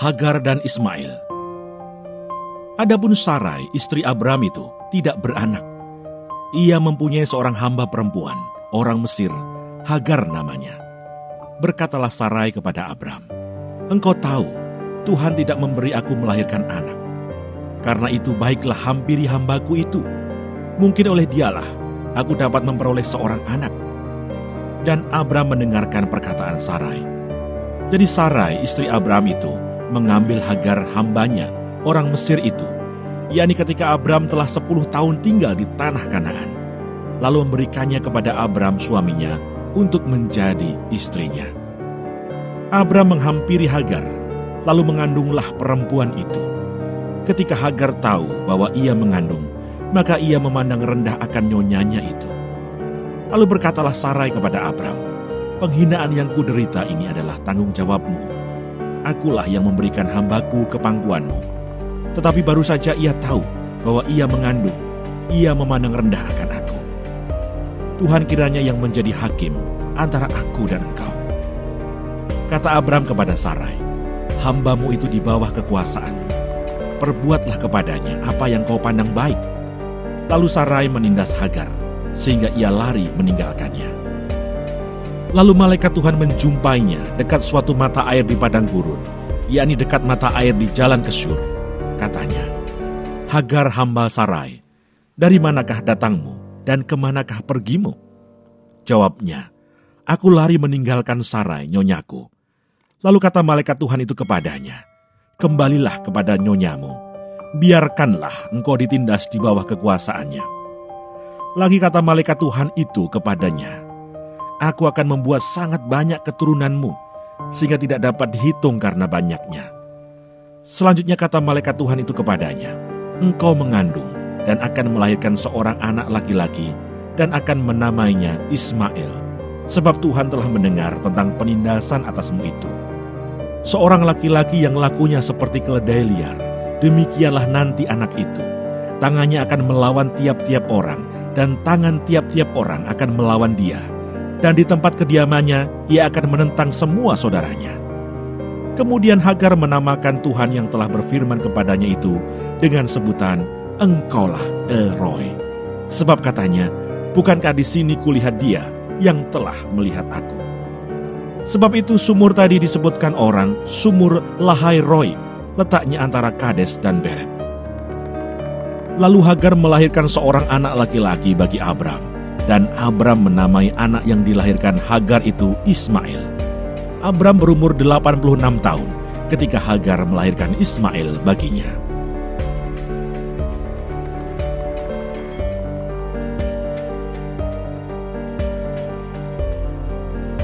Hagar dan Ismail. Adapun Sarai, istri Abram itu, tidak beranak. Ia mempunyai seorang hamba perempuan, orang Mesir, Hagar namanya. Berkatalah Sarai kepada Abram, "Engkau tahu, Tuhan tidak memberi aku melahirkan anak. Karena itu baiklah hampiri hambaku itu. Mungkin oleh dialah aku dapat memperoleh seorang anak." Dan Abram mendengarkan perkataan Sarai. Jadi Sarai, istri Abram itu, mengambil Hagar hambanya, orang Mesir itu, yakni ketika Abram telah 10 tahun tinggal di tanah Kanaan, lalu memberikannya kepada Abram suaminya untuk menjadi istrinya. Abram menghampiri Hagar, lalu mengandunglah perempuan itu. Ketika Hagar tahu bahwa ia mengandung, maka ia memandang rendah akan nyonyanya itu. Lalu berkatalah Sarai kepada Abram, "Penghinaan yang kuderita ini adalah tanggung jawabmu. Akulah yang memberikan hambaku ke pangkuanmu. Tetapi baru saja ia tahu bahwa ia mengandung, ia memandang rendah akan aku. Tuhan kiranya yang menjadi hakim antara aku dan engkau." Kata Abram kepada Sarai, "Hambamu itu di bawah kekuasaanmu. Perbuatlah kepadanya apa yang kau pandang baik." Lalu Sarai menindas Hagar, sehingga ia lari meninggalkannya. Lalu malaikat Tuhan menjumpainya dekat suatu mata air di padang gurun, yakni dekat mata air di jalan ke Syur. Katanya, "Hagar hamba Sarai, dari manakah datangmu dan kemanakah pergimu?" Jawabnya, "Aku lari meninggalkan Sarai, nyonyaku." Lalu kata malaikat Tuhan itu kepadanya, "Kembalilah kepada nyonyamu, biarkanlah engkau ditindas di bawah kekuasaannya." Lagi kata malaikat Tuhan itu kepadanya, "Aku akan membuat sangat banyak keturunanmu, sehingga tidak dapat dihitung karena banyaknya." Selanjutnya kata malaikat Tuhan itu kepadanya, "Engkau mengandung dan akan melahirkan seorang anak laki-laki dan akan menamainya Ismail, sebab Tuhan telah mendengar tentang penindasan atasmu itu. Seorang laki-laki yang lakunya seperti keledai liar, demikianlah nanti anak itu. Tangannya akan melawan tiap-tiap orang, dan tangan tiap-tiap orang akan melawan dia. Dan di tempat kediamannya, ia akan menentang semua saudaranya." Kemudian Hagar menamakan Tuhan yang telah berfirman kepadanya itu dengan sebutan, "Engkaulah El-Roi." Sebab katanya, "Bukankah di sini kulihat dia yang telah melihat aku?" Sebab itu sumur tadi disebutkan orang sumur Lahai-Roi, letaknya antara Kades dan Beret. Lalu Hagar melahirkan seorang anak laki-laki bagi Abram. Dan Abram menamai anak yang dilahirkan Hagar itu Ismail. Abram berumur 86 tahun ketika Hagar melahirkan Ismail baginya.